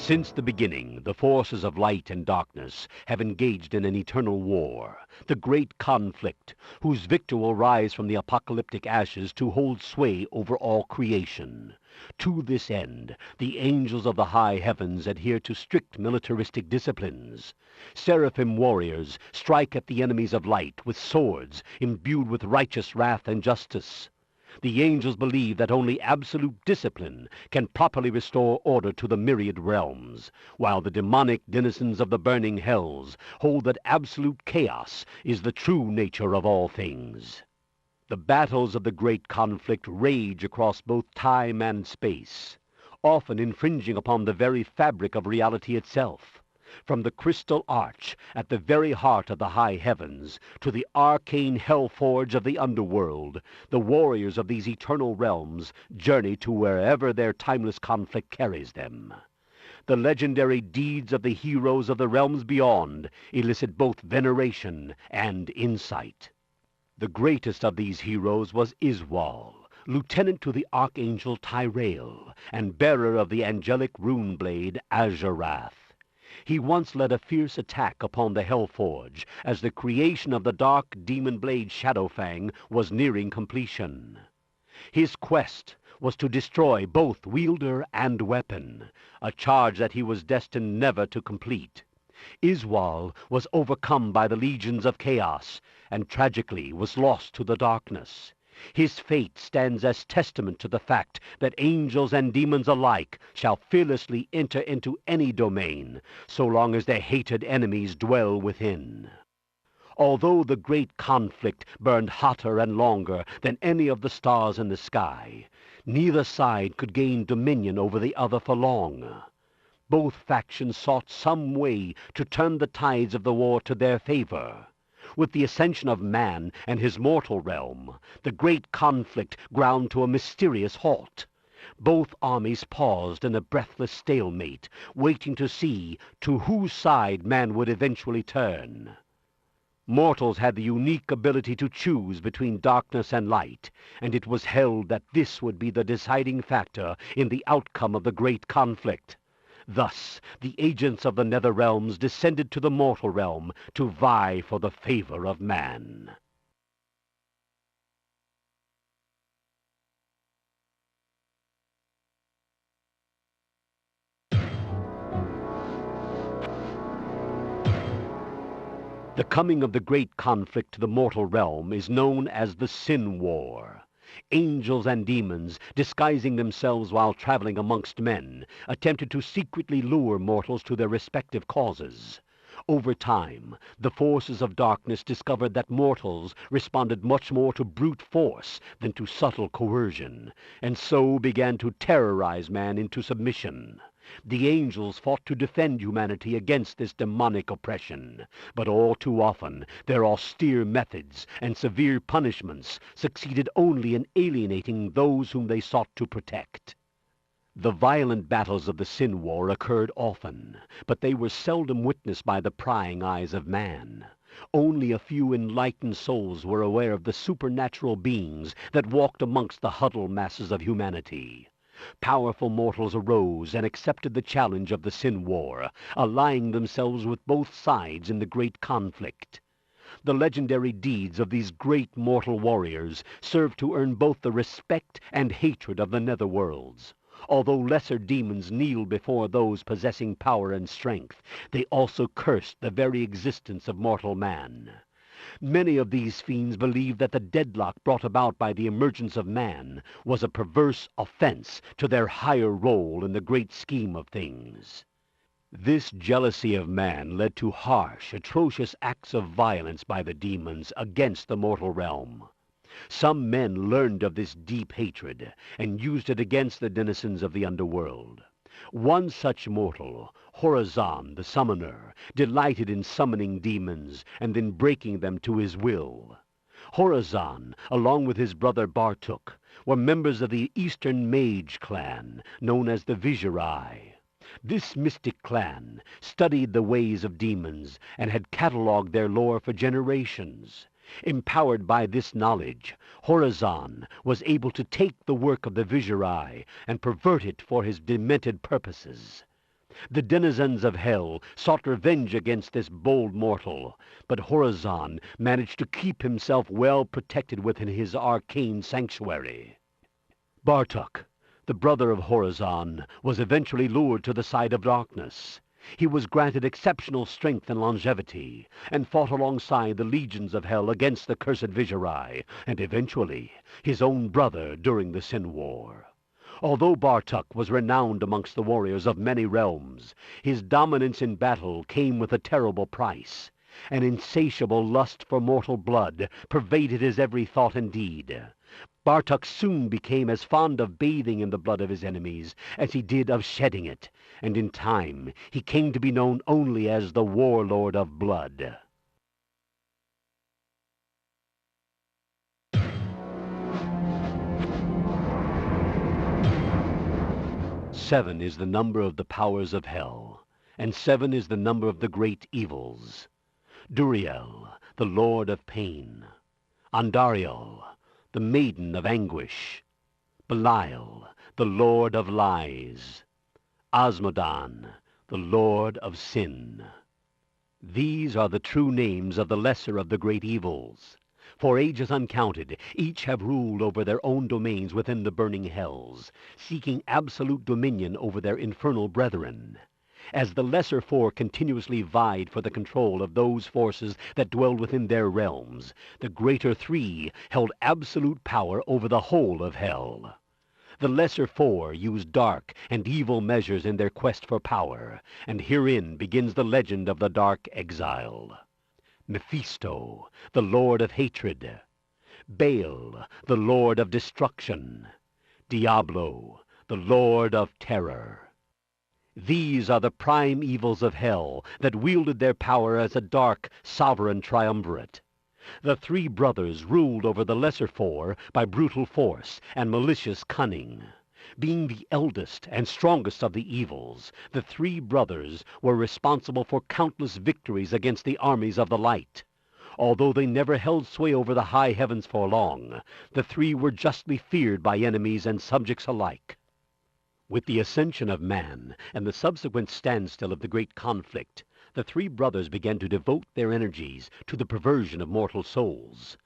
Since the beginning, the forces of light and darkness have engaged in an eternal war, the great conflict, whose victor will rise from the apocalyptic ashes to hold sway over all creation. To this end, the angels of the high heavens adhere to strict militaristic disciplines. Seraphim warriors strike at the enemies of light with swords imbued with righteous wrath and justice. The angels believe that only absolute discipline can properly restore order to the myriad realms, while the demonic denizens of the burning hells hold that absolute chaos is the true nature of all things. The battles of the great conflict rage across both time and space, often infringing upon the very fabric of reality itself. From the crystal arch at the very heart of the high heavens to the arcane hell-forge of the underworld, the warriors of these eternal realms journey to wherever their timeless conflict carries them. The legendary deeds of the heroes of the realms beyond elicit both veneration and insight. The greatest of these heroes was EXILE, lieutenant to the archangel Tyrael, and bearer of the angelic rune blade Azurath. He once led a fierce attack upon the Hellforge, as the creation of the dark demon blade Shadowfang was nearing completion. His quest was to destroy both wielder and weapon, a charge that he was destined never to complete. EXILE was overcome by the legions of chaos, and tragically was lost to the darkness. His fate stands as testament to the fact that angels and demons alike shall fearlessly enter into any domain, so long as their hated enemies dwell within. Although the great conflict burned hotter and longer than any of the stars in the sky, neither side could gain dominion over the other for long. Both factions sought some way to turn the tides of the war to their favor. With the ascension of man and his mortal realm, the great conflict ground to a mysterious halt. Both armies paused in a breathless stalemate, waiting to see to whose side man would eventually turn. Mortals had the unique ability to choose between darkness and light, and it was held that this would be the deciding factor in the outcome of the great conflict. Thus, the agents of the nether realms descended to the mortal realm to vie for the favor of man. The coming of the great conflict to the mortal realm is known as the Sin War. Angels and demons, disguising themselves while traveling amongst men, attempted to secretly lure mortals to their respective causes. Over time, the forces of darkness discovered that mortals responded much more to brute force than to subtle coercion, and so began to terrorize man into submission. The angels fought to defend humanity against this demonic oppression, but all too often their austere methods and severe punishments succeeded only in alienating those whom they sought to protect. The violent battles of the Sin War occurred often, but they were seldom witnessed by the prying eyes of man. Only a few enlightened souls were aware of the supernatural beings that walked amongst the huddled masses of humanity. Powerful mortals arose and accepted the challenge of the Sin War, allying themselves with both sides in the great conflict. The legendary deeds of these great mortal warriors served to earn both the respect and hatred of the netherworlds. Although lesser demons kneeled before those possessing power and strength, they also cursed the very existence of mortal man. Many of these fiends believed that the deadlock brought about by the emergence of man was a perverse offense to their higher role in the great scheme of things. This jealousy of man led to harsh, atrocious acts of violence by the demons against the mortal realm. Some men learned of this deep hatred and used it against the denizens of the underworld. One such mortal, Horazan the Summoner, delighted in summoning demons and then breaking them to his will. Horazan, along with his brother Bartuk, were members of the Eastern Mage clan, known as the Visurai. This mystic clan studied the ways of demons and had catalogued their lore for generations. Empowered by this knowledge, Horazan was able to take the work of the Visurai and pervert it for his demented purposes. The denizens of hell sought revenge against this bold mortal, but Horazan managed to keep himself well protected within his arcane sanctuary. Bartok, the brother of Horazan, was eventually lured to the side of darkness. He was granted exceptional strength and longevity, and fought alongside the legions of hell against the cursed Viserai, and eventually his own brother during the Sin War. Although Bartok was renowned amongst the warriors of many realms, his dominance in battle came with a terrible price. An insatiable lust for mortal blood pervaded his every thought and deed. Bartok soon became as fond of bathing in the blood of his enemies as he did of shedding it, and in time he came to be known only as the Warlord of Blood. Seven is the number of the powers of hell, and seven is the number of the great evils. Duriel, the Lord of Pain. Andariel, the Maiden of Anguish. Belial, the Lord of Lies. Osmodan, the Lord of Sin. These are the true names of the lesser of the great evils. For ages uncounted, each have ruled over their own domains within the burning hells, seeking absolute dominion over their infernal brethren. As the lesser four continuously vied for the control of those forces that dwelled within their realms, the greater three held absolute power over the whole of hell. The lesser four used dark and evil measures in their quest for power, and herein begins the legend of the Dark Exile. Mephisto, the Lord of Hatred. Baal, the Lord of Destruction. Diablo, the Lord of Terror. These are the prime evils of hell that wielded their power as a dark, sovereign triumvirate. The three brothers ruled over the lesser four by brutal force and malicious cunning. Being the eldest and strongest of the evils, the three brothers were responsible for countless victories against the armies of the light. Although they never held sway over the high heavens for long, the three were justly feared by enemies and subjects alike. With the ascension of man and the subsequent standstill of the great conflict, the three brothers began to devote their energies to the perversion of mortal souls.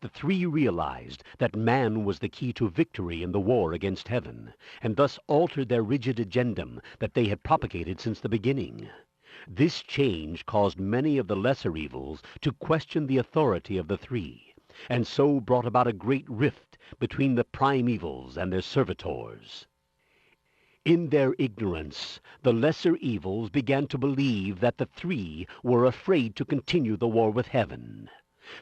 The three realized that man was the key to victory in the war against heaven, and thus altered their rigid agendum that they had propagated since the beginning. This change caused many of the lesser evils to question the authority of the three, and so brought about a great rift between the prime evils and their servitors. In their ignorance, the lesser evils began to believe that the three were afraid to continue the war with heaven.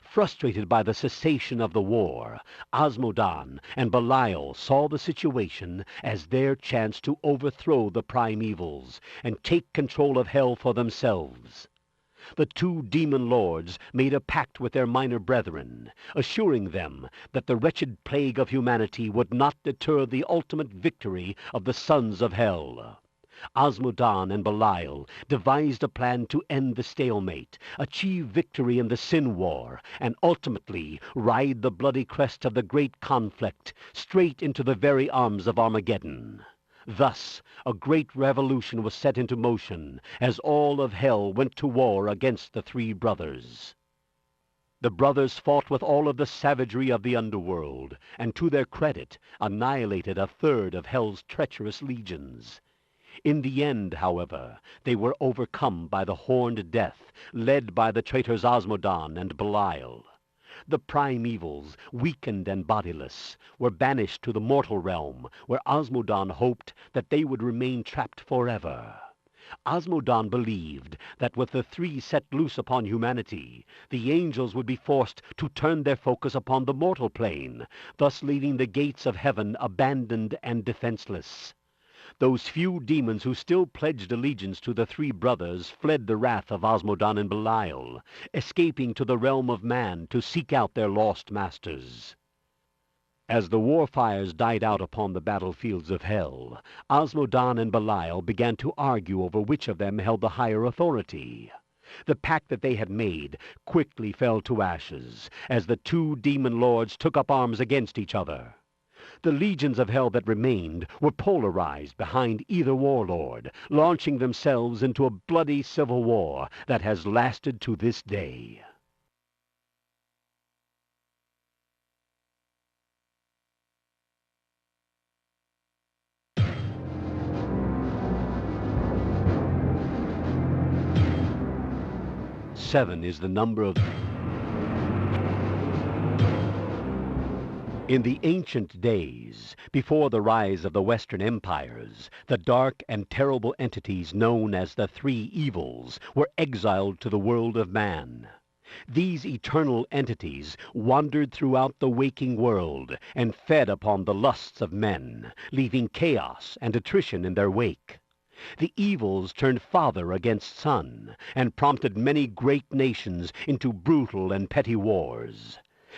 Frustrated by the cessation of the war, Osmodan and Belial saw the situation as their chance to overthrow the prime evils and take control of hell for themselves. The two demon lords made a pact with their minor brethren, assuring them that the wretched plague of humanity would not deter the ultimate victory of the sons of hell. Osmodan and Belial devised a plan to end the stalemate, achieve victory in the Sin War, and ultimately ride the bloody crest of the great conflict straight into the very arms of Armageddon. Thus, a great revolution was set into motion as all of hell went to war against the three brothers. The brothers fought with all of the savagery of the underworld, and to their credit, annihilated a third of hell's treacherous legions. In the end, however, they were overcome by the Horned Death, led by the traitors Osmodan and Belial. The prime evils, weakened and bodiless, were banished to the mortal realm, where Osmodan hoped that they would remain trapped forever. Osmodan believed that with the three set loose upon humanity, the angels would be forced to turn their focus upon the mortal plane, thus leaving the gates of heaven abandoned and defenseless. Those few demons who still pledged allegiance to the three brothers fled the wrath of Osmodan and Belial, escaping to the realm of man to seek out their lost masters. As the war fires died out upon the battlefields of hell, Osmodan and Belial began to argue over which of them held the higher authority. The pact that they had made quickly fell to ashes, as the two demon lords took up arms against each other. The legions of hell that remained were polarized behind either warlord, launching themselves into a bloody civil war that has lasted to this day. Seven is the number of... In the ancient days, before the rise of the Western empires, the dark and terrible entities known as the Three Evils were exiled to the world of man. These eternal entities wandered throughout the waking world and fed upon the lusts of men, leaving chaos and attrition in their wake. The evils turned father against son and prompted many great nations into brutal and petty wars.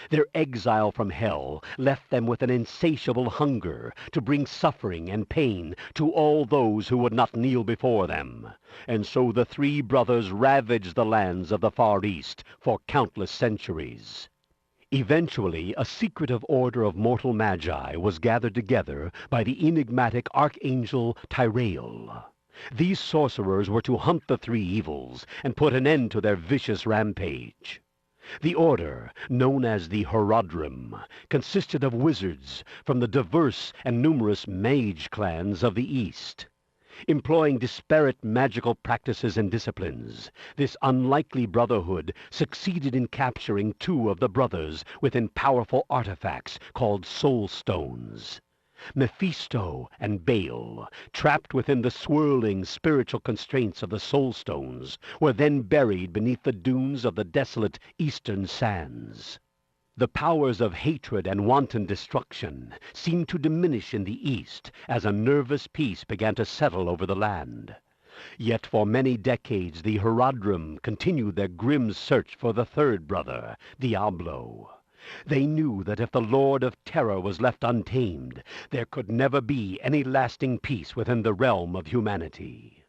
Their exile from hell left them with an insatiable hunger to bring suffering and pain to all those who would not kneel before them. And so the three brothers ravaged the lands of the Far East for countless centuries. Eventually, a secretive order of mortal magi was gathered together by the enigmatic archangel Tyrael. These sorcerers were to hunt the three evils and put an end to their vicious rampage. The order, known as the Horadrim, consisted of wizards from the diverse and numerous mage clans of the East. Employing disparate magical practices and disciplines, this unlikely brotherhood succeeded in capturing two of the brothers within powerful artifacts called soul stones. Mephisto and Baal, trapped within the swirling spiritual constraints of the soul stones, were then buried beneath the dunes of the desolate eastern sands. The powers of hatred and wanton destruction seemed to diminish in the east as a nervous peace began to settle over the land. Yet for many decades the Horadrim continued their grim search for the third brother, Diablo. They knew that if the Lord of Terror was left untamed, there could never be any lasting peace within the realm of humanity.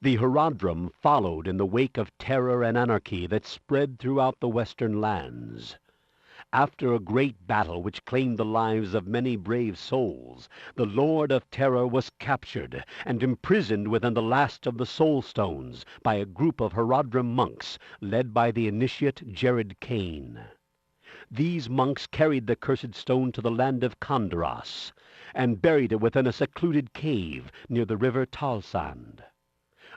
The Horadrim followed in the wake of terror and anarchy that spread throughout the western lands. After a great battle which claimed the lives of many brave souls, the Lord of Terror was captured and imprisoned within the last of the Soul Stones by a group of Horadrim monks led by the initiate Jared Kane. These monks carried the cursed stone to the land of Khanduras and buried it within a secluded cave near the river Talsand.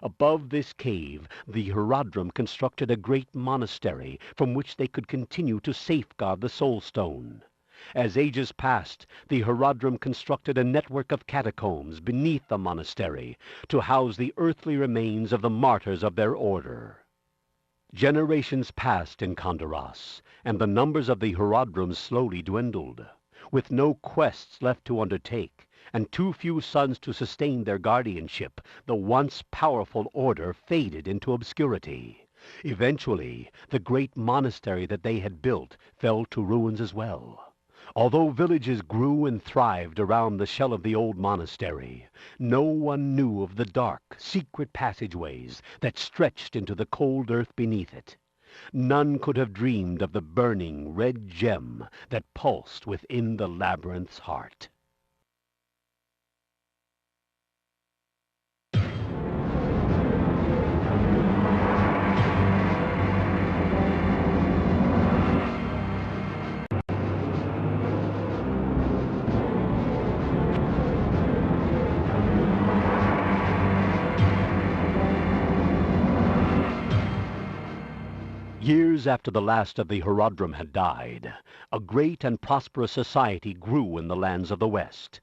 Above this cave, the Horadrim constructed a great monastery from which they could continue to safeguard the soul stone. As ages passed, the Horadrim constructed a network of catacombs beneath the monastery to house the earthly remains of the martyrs of their order. Generations passed in Khanduras, and the numbers of the Horadrim slowly dwindled. With no quests left to undertake, and too few sons to sustain their guardianship, the once powerful order faded into obscurity. Eventually, the great monastery that they had built fell to ruins as well. Although villages grew and thrived around the shell of the old monastery, no one knew of the dark, secret passageways that stretched into the cold earth beneath it. None could have dreamed of the burning red gem that pulsed within the labyrinth's heart. Years after the last of the Horadrim had died, a great and prosperous society grew in the lands of the West.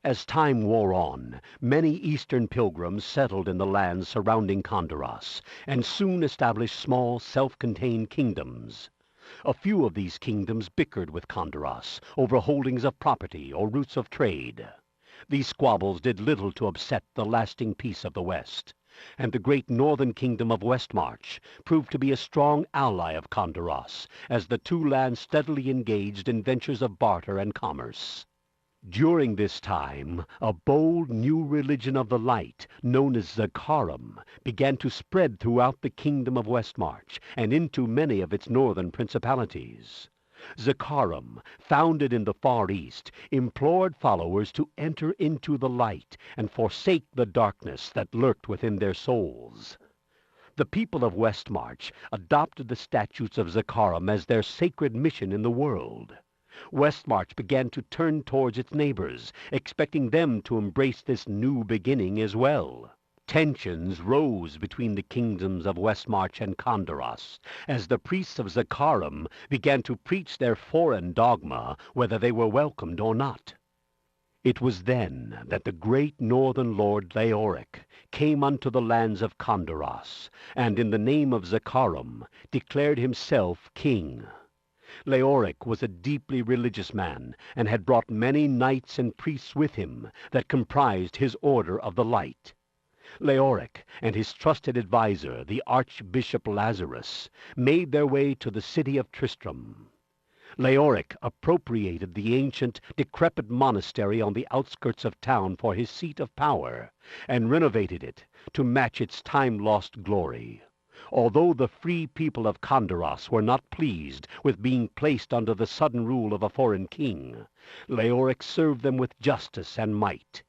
As time wore on, many Eastern pilgrims settled in the lands surrounding Khanduras, and soon established small, self-contained kingdoms. A few of these kingdoms bickered with Khanduras over holdings of property or routes of trade. These squabbles did little to upset the lasting peace of the West, and the great northern kingdom of Westmarch proved to be a strong ally of Khanduras, as the two lands steadily engaged in ventures of barter and commerce. During this time, a bold new religion of the light, known as Zakarum, began to spread throughout the kingdom of Westmarch and into many of its northern principalities. Zakarum, founded in the Far East, implored followers to enter into the light and forsake the darkness that lurked within their souls. The people of Westmarch adopted the statutes of Zakarum as their sacred mission in the world. Westmarch began to turn towards its neighbors, expecting them to embrace this new beginning as well. Tensions rose between the kingdoms of Westmarch and Khanduras, as the priests of Zakarum began to preach their foreign dogma, whether they were welcomed or not. It was then that the great northern lord Leoric came unto the lands of Khanduras, and in the name of Zakarum declared himself king. Leoric was a deeply religious man, and had brought many knights and priests with him that comprised his Order of the Light. Leoric and his trusted adviser, the Archbishop Lazarus, made their way to the city of Tristram. Leoric appropriated the ancient, decrepit monastery on the outskirts of town for his seat of power, and renovated it to match its time-lost glory. Although the free people of Khanduras were not pleased with being placed under the sudden rule of a foreign king, Leoric served them with justice and might.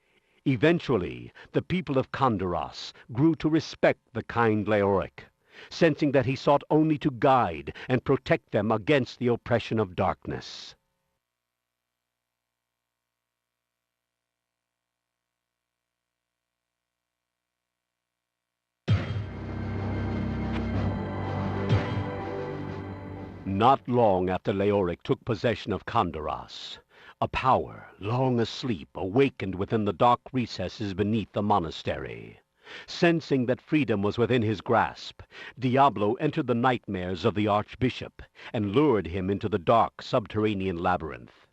Eventually, the people of Khanduras grew to respect the kind Leoric, sensing that he sought only to guide and protect them against the oppression of darkness. Not long after Leoric took possession of Khanduras, a power, long asleep, awakened within the dark recesses beneath the monastery. Sensing that freedom was within his grasp, Diablo entered the nightmares of the archbishop and lured him into the dark subterranean labyrinth.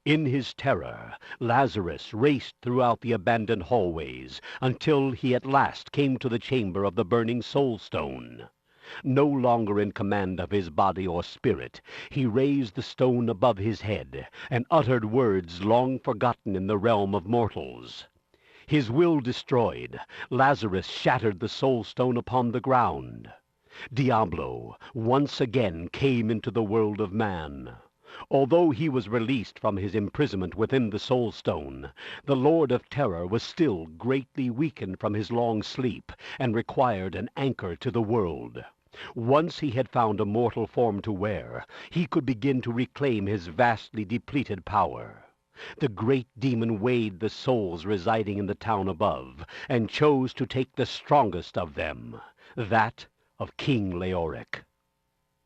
In his terror, Lazarus raced throughout the abandoned hallways until he at last came to the chamber of the burning soul stone. No longer in command of his body or spirit, he raised the stone above his head and uttered words long forgotten in the realm of mortals. His will destroyed, Lazarus shattered the soul stone upon the ground. Diablo once again came into the world of man. Although he was released from his imprisonment within the soul stone, the Lord of Terror was still greatly weakened from his long sleep and required an anchor to the world. Once he had found a mortal form to wear, he could begin to reclaim his vastly depleted power. The great demon weighed the souls residing in the town above, and chose to take the strongest of them, that of King Leoric.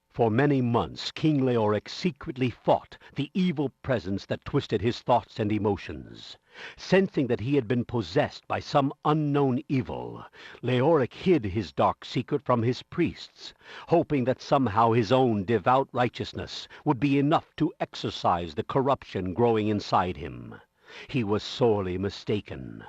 For many months King Leoric secretly fought the evil presence that twisted his thoughts and emotions. Sensing that he had been possessed by some unknown evil, Leoric hid his dark secret from his priests, hoping that somehow his own devout righteousness would be enough to exorcise the corruption growing inside him. He was sorely mistaken.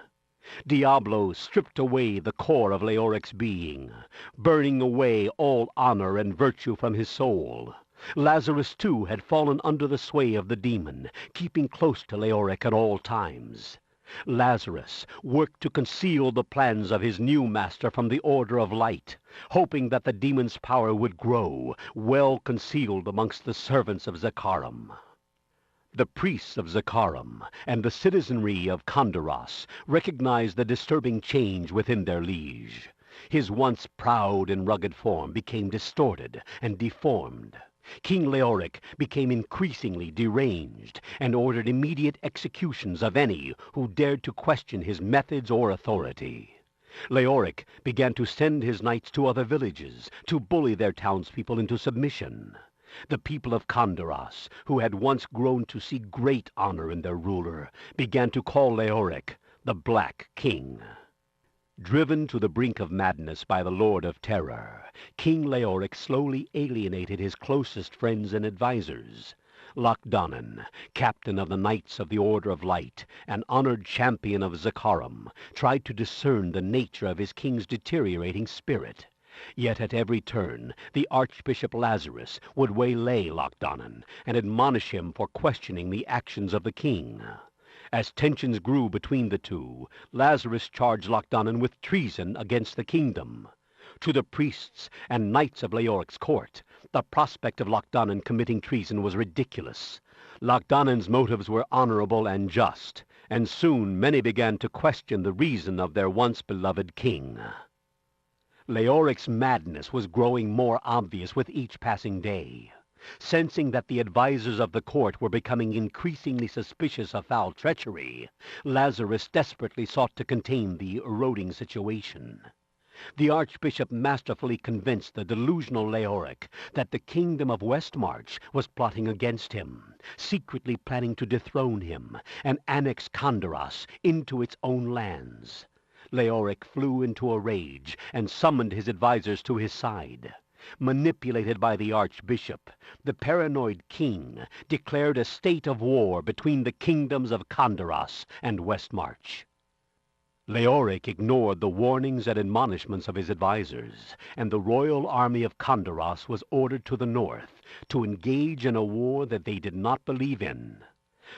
Diablo stripped away the core of Leoric's being, burning away all honor and virtue from his soul. Lazarus, too, had fallen under the sway of the demon, keeping close to Leoric at all times. Lazarus worked to conceal the plans of his new master from the Order of Light, hoping that the demon's power would grow, well concealed amongst the servants of Zakarum. The priests of Zakarum and the citizenry of Khanduras recognized the disturbing change within their liege. His once proud and rugged form became distorted and deformed. King Leoric became increasingly deranged and ordered immediate executions of any who dared to question his methods or authority. Leoric began to send his knights to other villages to bully their townspeople into submission. The people of Khanduras, who had once grown to see great honor in their ruler, began to call Leoric the Black King. Driven to the brink of madness by the Lord of Terror, King Leoric slowly alienated his closest friends and advisers. Lochdonan, captain of the Knights of the Order of Light, an honored champion of Zakarum, tried to discern the nature of his king's deteriorating spirit. Yet at every turn the Archbishop Lazarus would waylay Lochdonan and admonish him for questioning the actions of the king. As tensions grew between the two, Lazarus charged Lochdonan with treason against the kingdom. To the priests and knights of Leoric's court, The prospect of Lochdonan committing treason was ridiculous. Lochdonan's motives were honorable and just, and soon many began to question the reason of their once beloved king. Leoric's madness was growing more obvious with each passing day. Sensing that the advisers of the court were becoming increasingly suspicious of foul treachery, Lazarus desperately sought to contain the eroding situation. The Archbishop masterfully convinced the delusional Leoric that the kingdom of Westmarch was plotting against him, secretly planning to dethrone him and annex Khanduras into its own lands. Leoric flew into a rage and summoned his advisers to his side. Manipulated by the Archbishop, the paranoid king declared a state of war between the kingdoms of Khanduras and Westmarch. Leoric ignored the warnings and admonishments of his advisers, and the royal army of Khanduras was ordered to the north to engage in a war that they did not believe in.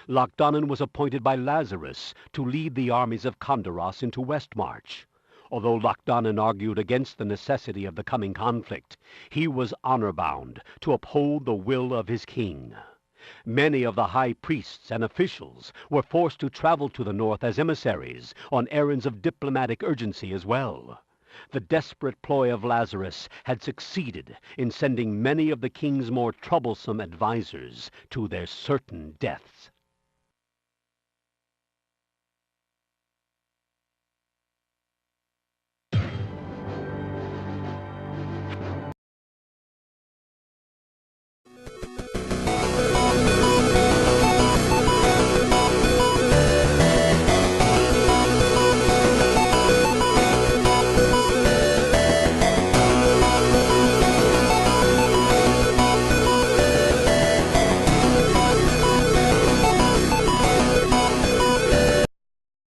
Lochdonan was appointed by Lazarus to lead the armies of Khanduras into Westmarch. Although Lochdonan argued against the necessity of the coming conflict, he was honor-bound to uphold the will of his king. Many of the high priests and officials were forced to travel to the north as emissaries on errands of diplomatic urgency as well. The desperate ploy of Lazarus had succeeded in sending many of the king's more troublesome advisers to their certain deaths.